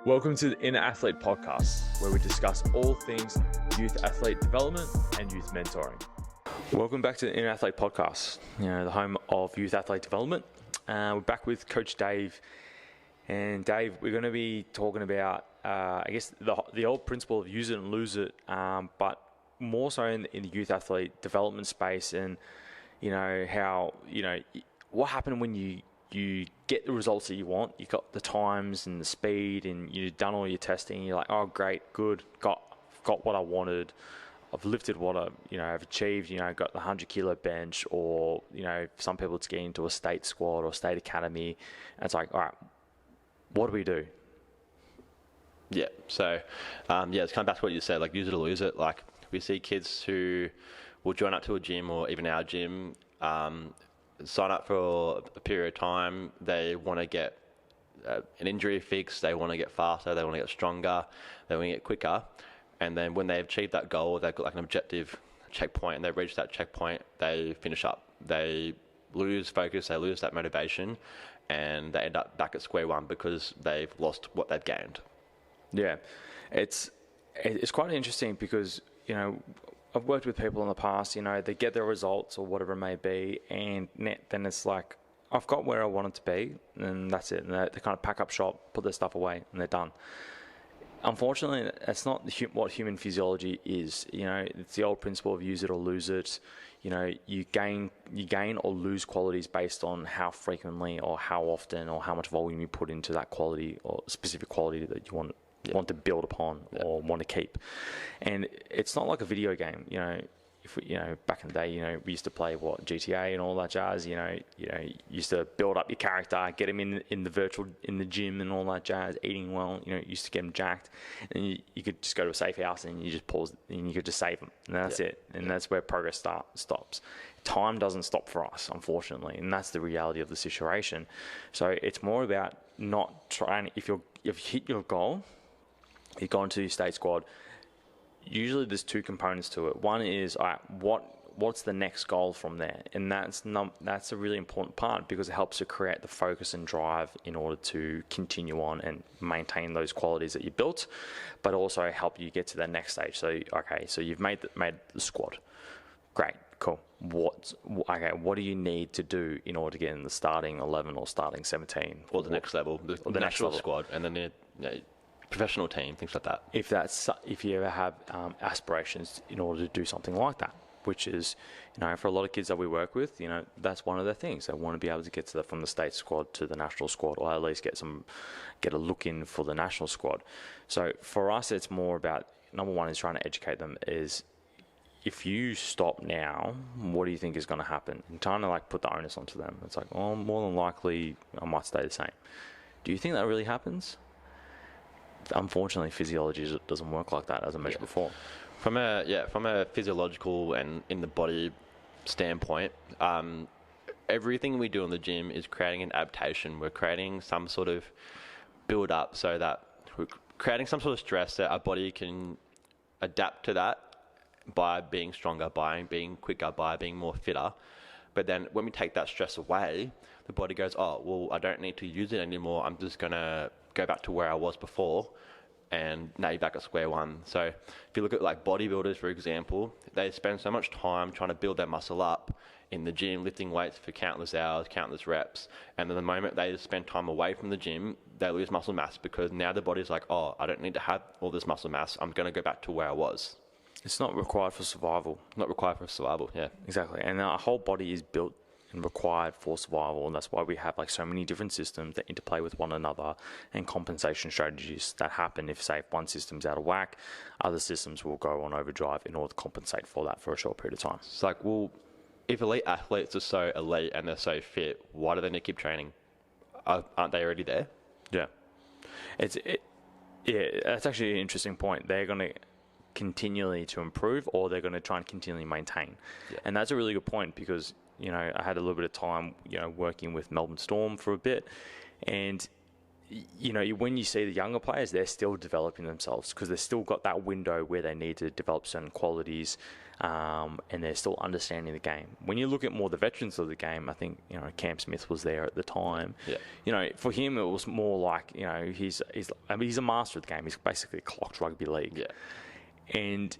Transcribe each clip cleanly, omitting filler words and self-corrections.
Welcome to the Inner Athlete Podcast, where we discuss all things youth athlete development and youth mentoring. Welcome back to the Inner Athlete Podcast, the home of youth athlete development. We're back with Coach Dave. And Dave, we're going to be talking about, the old principle of use it and lose it, but more so in the youth athlete development space, and what happened when you get the results that you want. You got the times and the speed, and you've done all your testing. You're like, oh, great, good, got what I wanted. I've lifted what I've achieved. Got the 100-kilo bench, or some people it's getting into a state squad or state academy. And it's like, all right, what do we do? Yeah. So, it's kind of back to what you said, like use it or lose it. Like we see kids who will join up to a gym or even our gym, sign up for a period of time. They want to get an injury fix. They want to get faster. They want to get stronger. They want to get quicker. And then when they've achieved that goal, they've got like an objective checkpoint, and they've reached that checkpoint, they finish up. They lose focus. They lose that motivation, and they end up back at square one because they've lost what they've gained. Yeah, it's quite interesting because I've worked with people in the past, they get their results or whatever it may be, and then it's like, I've got where I wanted to be, and that's it. And they kind of pack up shop, put their stuff away, and they're done. Unfortunately, that's not what human physiology is. It's the old principle of use it or lose it. You gain or lose qualities based on how frequently or how often or how much volume you put into that quality or specific quality that you want to build upon or want to keep. And it's not like a video game. If we, back in the day, we used to play GTA and all that jazz. You used to build up your character, get him in the gym and all that jazz, eating well. Used to get him jacked, and you could just go to a safe house and you just pause and you could just save him, and that's it. And that's where progress stops. Time doesn't stop for us, unfortunately, and that's the reality of the situation. So it's more about not trying. If you've hit your goal, you've gone to your state squad. Usually there's two components to it. One is, all right, what's the next goal from there? And that's a really important part, because it helps to create the focus and drive in order to continue on and maintain those qualities that you built, but also help you get to the next stage. So you've made the squad. Great, cool. What do you need to do in order to get in the starting 11 or starting 17? Or the next level, the national squad, and then the professional team, things like that. If you ever have aspirations in order to do something like that, which is, for a lot of kids that we work with, that's one of their things. They want to be able to get from the state squad to the national squad, or at least get a look in for the national squad. So for us, it's more about, number one is trying to educate them is, if you stop now, what do you think is going to happen? And trying to put the onus onto them. It's like, oh, more than likely I might stay the same. Do you think that really happens? Unfortunately, physiology doesn't work like that, as I mentioned before. From a physiological and in the body standpoint, everything we do in the gym is creating an adaptation. We're creating some sort of build up, so that we're creating some sort of stress that our body can adapt to that by being stronger, by being quicker, by being more fitter. But then when we take that stress away, the body goes, oh, well, I don't need to use it anymore. I'm just going to go back to where I was before, and now you're back at square one. So if you look at bodybuilders, for example, they spend so much time trying to build their muscle up in the gym, lifting weights for countless hours, countless reps. And then the moment they spend time away from the gym, they lose muscle mass, because now the body's like, oh, I don't need to have all this muscle mass. I'm going to go back to where I was. It's not required for survival. Not required for survival, yeah. Exactly. And our whole body is built and required for survival, and that's why we have so many different systems that interplay with one another, and compensation strategies that happen if one system's out of whack, other systems will go on overdrive in order to compensate for that for a short period of time. It's like, well, if elite athletes are so elite and they're so fit, why do they need to keep training? Aren't they already there? Yeah. That's actually an interesting point. They're going to continually to improve, or they're going to try and continually maintain. Yeah. And that's a really good point, because I had a little bit of time working with Melbourne Storm for a bit, and when you see the younger players, they're still developing themselves because they've still got that window where they need to develop certain qualities, and they're still understanding the game. When you look at more the veterans of the game, I think Cam Smith was there at the time. Yeah. For him it was more like he's a master of the game. He's basically clocked rugby league. Yeah. And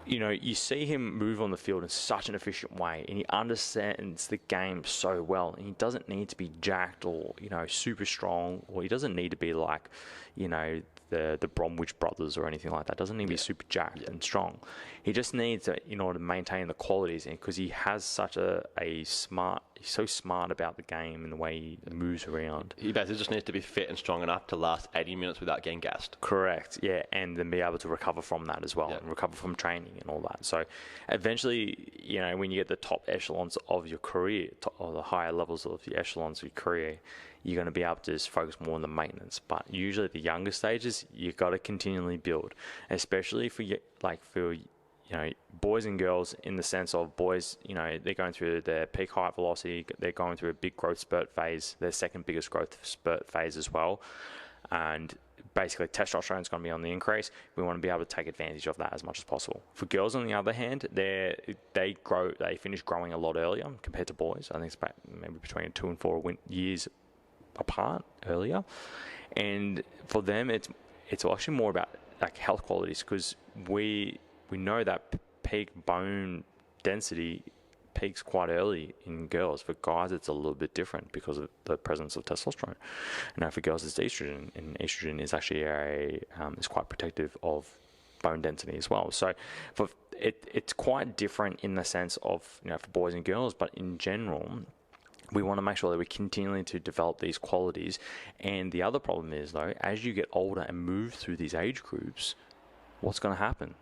you see him move on the field in such an efficient way, and he understands the game so well. And he doesn't need to be jacked or super strong, or he doesn't need to be like the Bromwich brothers or anything like that. Doesn't need to be super jacked and strong. He just needs to, in order to maintain the qualities, and because he has such a smart. He's so smart about the game and the way he moves around. He basically just needs to be fit and strong enough to last 80 minutes without getting gassed. Correct, yeah, and then be able to recover from that as well, and recover from training and all that. So eventually, when you get the top echelons of your career, or the higher levels of the echelons of your career, you're going to be able to just focus more on the maintenance. But usually at the younger stages, you've got to continually build, especially for boys and girls, in the sense of boys, they're going through their peak height velocity, they're going through a big growth spurt phase, their second biggest growth spurt phase as well. And basically testosterone is going to be on the increase. We want to be able to take advantage of that as much as possible. For girls, on the other hand, they finish growing a lot earlier compared to boys. I think it's about maybe between 2 and 4 years apart earlier. And for them, it's actually more about like health qualities, because we know that peak bone density peaks quite early in girls. For guys, it's a little bit different because of the presence of testosterone. Now, for girls, it's estrogen, and estrogen is actually is quite protective of bone density as well. So, it's quite different in the sense of for boys and girls, but in general, we want to make sure that we continually to develop these qualities. And the other problem is, though, as you get older and move through these age groups, what's going to happen?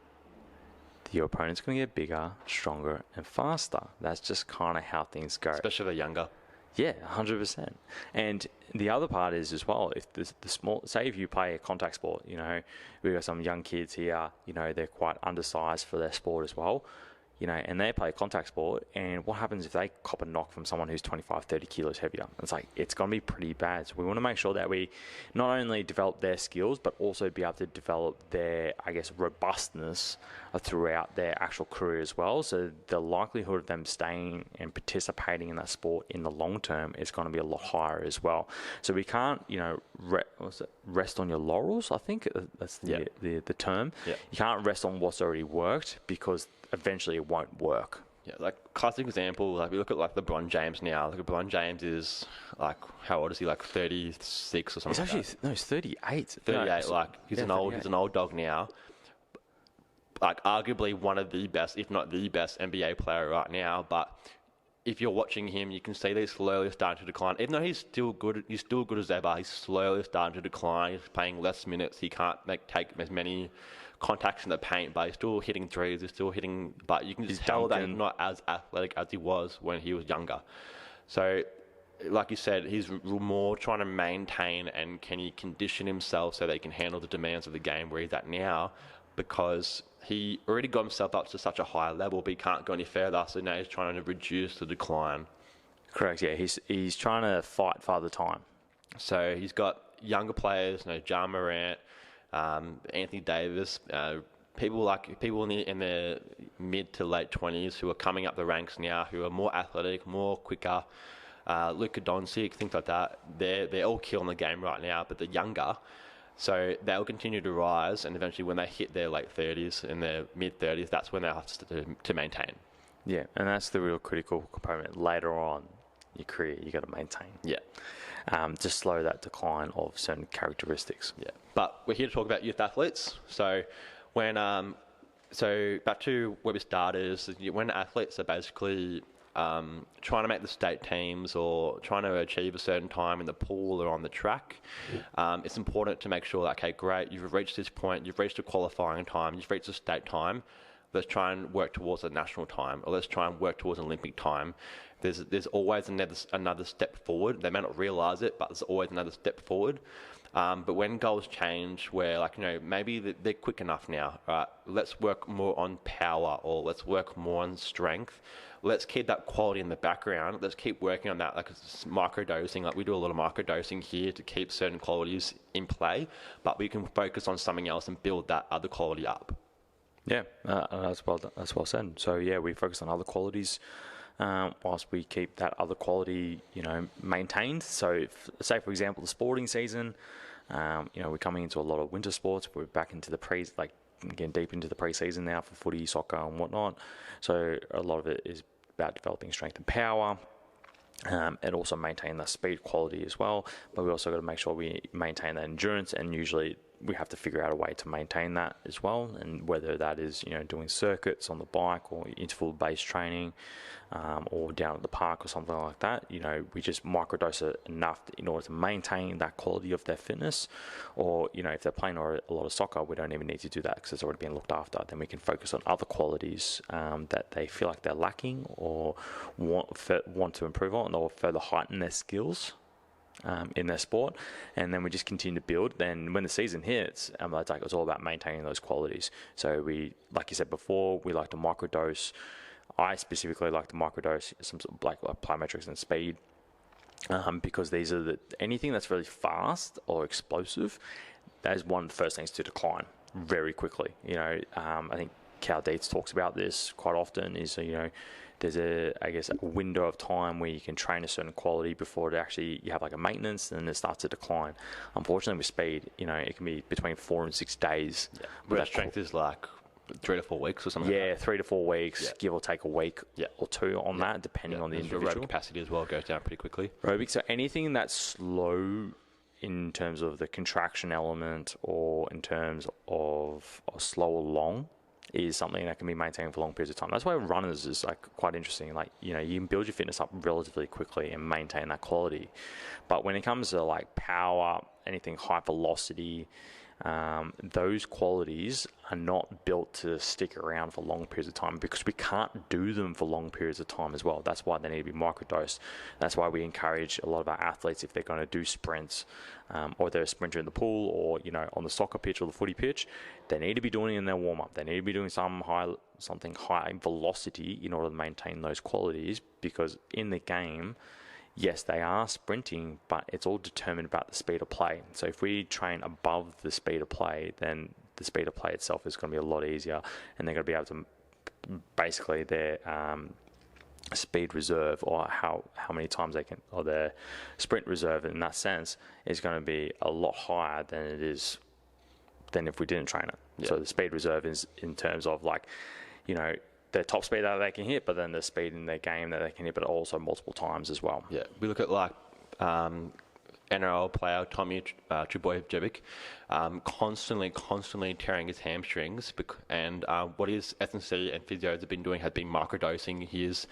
Your opponent's going to get bigger, stronger, and faster. That's just kind of how things go. Especially if they're younger. Yeah, 100%. And the other part is as well, if the small, say if you play a contact sport, we've got some young kids here, they're quite undersized for their sport as well. And they play a contact sport, and what happens if they cop a knock from someone who's 25, 30 kilos heavier? It's going to be pretty bad. So we want to make sure that we not only develop their skills, but also be able to develop their, robustness throughout their actual career as well. So the likelihood of them staying and participating in that sport in the long term is going to be a lot higher as well. So we can't, rest on your laurels, I think that's the term. Yeah. You can't rest on what's already worked, because eventually it won't work. Yeah, classic example, we look at LeBron James now. LeBron James is how old is he? 36 or something. He's 38. 38. He's an old dog now. Arguably one of the best, if not the best, NBA player right now. But if you're watching him, you can see that he's slowly starting to decline. Even though he's still good as ever. He's slowly starting to decline. He's playing less minutes. He can't take as many contacts in the paint, but he's still hitting threes. But you can just tell that he's not as athletic as he was when he was younger. So, like you said, he's more trying to maintain, and can he condition himself so that he can handle the demands of the game where he's at now, because he already got himself up to such a high level, but he can't go any further. So now he's trying to reduce the decline. Correct. Yeah, he's trying to fight Father Time. So he's got younger players, Ja Morant, Anthony Davis, people in their mid to late 20s who are coming up the ranks now, who are more athletic, more quicker. Luka Doncic, things like that. They're all killing the game right now, but they're younger. So they'll continue to rise, and eventually when they hit their late 30s and their mid 30s, that's when they'll have to maintain. Yeah, and that's the real critical component. Later on in your career, you got to maintain. Yeah. To slow that decline of certain characteristics. Yeah. But we're here to talk about youth athletes. So back to where we started is when athletes are basically trying to make the state teams or trying to achieve a certain time in the pool or on the track, it's important to make sure that, okay, great, you've reached this point, you've reached a qualifying time, you've reached a state time, let's try and work towards a national time, or let's try and work towards an Olympic time. There's always another step forward. They may not realise it, but there's always another step forward. But when goals change, where like, maybe they're quick enough now, right? Let's work more on power, or let's work more on strength. Let's keep that quality in the background. Let's keep working on that, like microdosing. Like we do a lot of microdosing here to keep certain qualities in play, but we can focus on something else and build that other quality up. Yeah, that's well said. So yeah, we focus on other qualities whilst we keep that other quality, maintained. So, say for example, the sporting season, we're coming into a lot of winter sports. We're back into the getting deep into the pre-season now for footy, soccer, and whatnot. So a lot of it is about developing strength and power. And also maintain the speed quality as well, but we also got to make sure we maintain that endurance, and usually we have to figure out a way to maintain that as well, and whether that is doing circuits on the bike or interval based training, or down at the park or something like that. We just microdose it enough in order to maintain that quality of their fitness. Or if they're playing a lot of soccer, we don't even need to do that because it's already been looked after. Then we can focus on other qualities that they feel like they're lacking or want to improve on, or further heighten their skills in their sport, and then we just continue to build. Then when the season hits, it's all about maintaining those qualities. So we, like you said before, we like to microdose. I specifically like to microdose some sort of like plyometrics and speed, because these are anything that's really fast or explosive, that is one of the first things to decline very quickly. I think Cal Dietz talks about this quite often. There's a window of time where you can train a certain quality before you have like a maintenance, and then it starts to decline. Unfortunately, with speed, it can be between 4 and 6 days. Yeah. But that strength is like 3 to 4 weeks or something. Yeah, like 3 to 4 weeks, give or take a week or two on that, depending on the individual. Aerobic capacity as well goes down pretty quickly. Aerobic, so anything that's slow in terms of the contraction element, or in terms of slow or long, is something that can be maintained for long periods of time. That's why runners is quite interesting. You can build your fitness up relatively quickly and maintain that quality. But when it comes to power, anything high velocity, those qualities are not built to stick around for long periods of time, because we can't do them for long periods of time as well. That's why they need to be microdosed. That's why we encourage a lot of our athletes, if they're going to do sprints, or they're a sprinter in the pool, or on the soccer pitch or the footy pitch, they need to be doing it in their warm-up. They need to be doing something high velocity in order to maintain those qualities, because in the game, yes, they are sprinting, but it's all determined about the speed of play. So if we train above the speed of play, then the speed of play itself is going to be a lot easier, and they're going to be able to basically their speed reserve, or how many times they can, or their sprint reserve in that sense, is going to be a lot higher than if we didn't train it. Yeah. So the speed reserve is in terms of their top speed that they can hit, but then the speed in their game that they can hit, but also multiple times as well. Yeah, we look at NRL player Tommy Trbojevic, constantly tearing his hamstrings, and what his S&C and physios have been doing has been microdosing his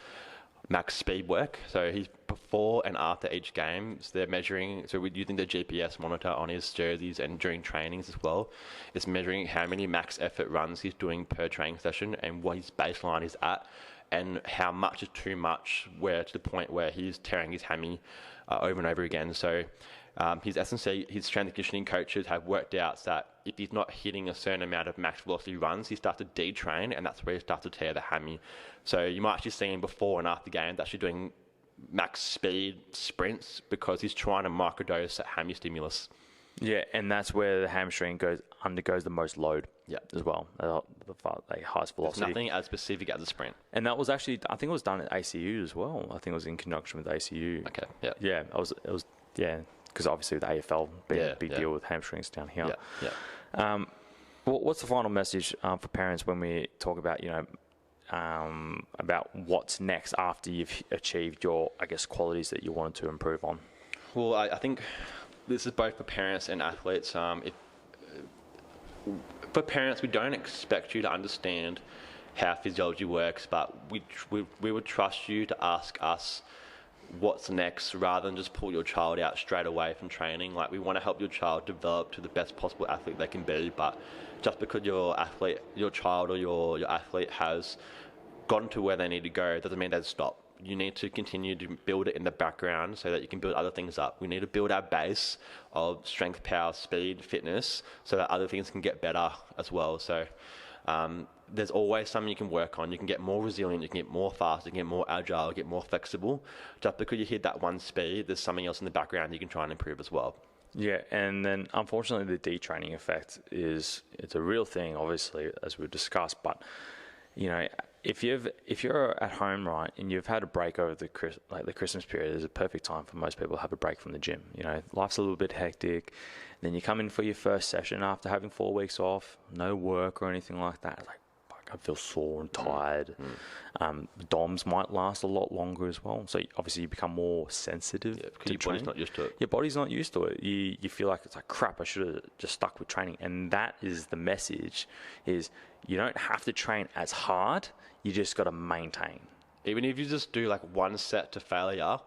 max speed work. So he's before and after each game, so they're measuring, so we're using the GPS monitor on his jerseys and during trainings as well. It's measuring how many max effort runs he's doing per training session and what his baseline is at, and how much is too much, where to the point where he's tearing his hammy over and over again. So his S&C, his strength and conditioning coaches have worked out that if he's not hitting a certain amount of max velocity runs, he starts to detrain, and that's where he starts to tear the hammy. So you might actually see him before and after games actually doing max speed sprints, because he's trying to microdose that hammy stimulus. Yeah, and that's where the hamstring undergoes the most load. Yeah, as well, the highest velocity. There's nothing as specific as a sprint. And that was actually, I think it was done at ACU as well. I think it was in conjunction with ACU. Okay, yeah. Yeah, it was because obviously with the AFL being a big deal with hamstrings down here. Yeah. What's the final message for parents when we talk about, about what's next after you've achieved your, qualities that you wanted to improve on? Well, I think this is both for parents and athletes. For parents, we don't expect you to understand how physiology works, but we would trust you to ask us what's next, rather than just pull your child out straight away from training. We want to help your child develop to the best possible athlete they can be, but just because your child or your athlete has gotten to where they need to go doesn't mean they stop. you need to continue to build it in the background so that you can build other things up. We need to build our base of strength, power, speed, fitness, so that other things can get better as well. So there's always something you can work on. You can get more resilient, you can get more fast, you can get more agile, get more flexible. Just because you hit that one speed, there's something else in the background you can try and improve as well. Yeah, and then unfortunately the detraining effect it's a real thing, obviously, as we've discussed. But you know, if you're at home, right, and you've had a break over the Christmas period, is a perfect time for most people to have a break from the gym. You know, life's a little bit hectic. Then you come in for your first session after having 4 weeks off, no work or anything like that. Like, I feel sore and tired. DOMs might last a lot longer as well. So obviously you become more sensitive. Yeah, because your body's not used to it. Your body's not used to it. You feel like it's like, crap, I should have just stuck with training. And that is the message, is you don't have to train as hard. You just got to maintain. Even if you just do like one set to failure,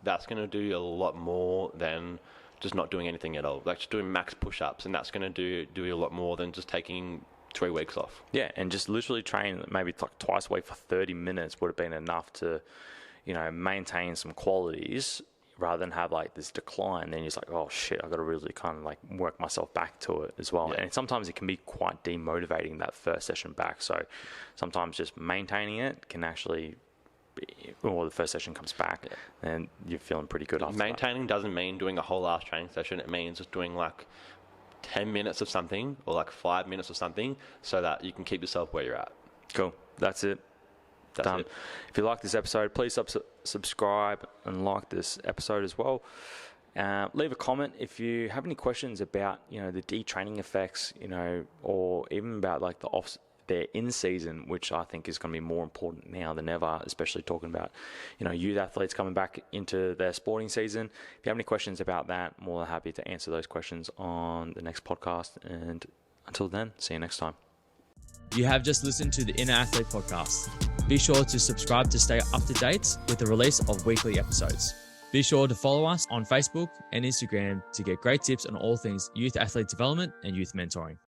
that's going to do you a lot more than just not doing anything at all. Like just doing max push-ups, and that's going to do you a lot more than just taking 3 weeks off. Yeah, and just literally train maybe like twice a week for 30 minutes would have been enough to, you know, maintain some qualities rather than have like this decline. Then you're just like, oh shit, I've got to really kind of like work myself back to it as well. Yeah. And sometimes it can be quite demotivating, that first session back. So sometimes just maintaining it can actually or the first session comes back and you're feeling pretty good after Maintaining doesn't mean doing a whole last training session. It means just doing like 10 minutes of something or like 5 minutes of something so that you can keep yourself where you're at. Cool. That's it. Done. If you like this episode, please subscribe and like this episode as well. Leave a comment if you have any questions about, you know, the detraining effects, you know, or even about like their in season, which I think is going to be more important now than ever, especially talking about, you know, youth athletes coming back into their sporting season. If you have any questions about that, more than happy to answer those questions on the next podcast. And until then, see you next time. You have just listened to the Inner Athlete Podcast. Be sure to subscribe to stay up to date with the release of weekly episodes. Be sure to follow us on Facebook and Instagram to get great tips on all things youth athlete development and youth mentoring.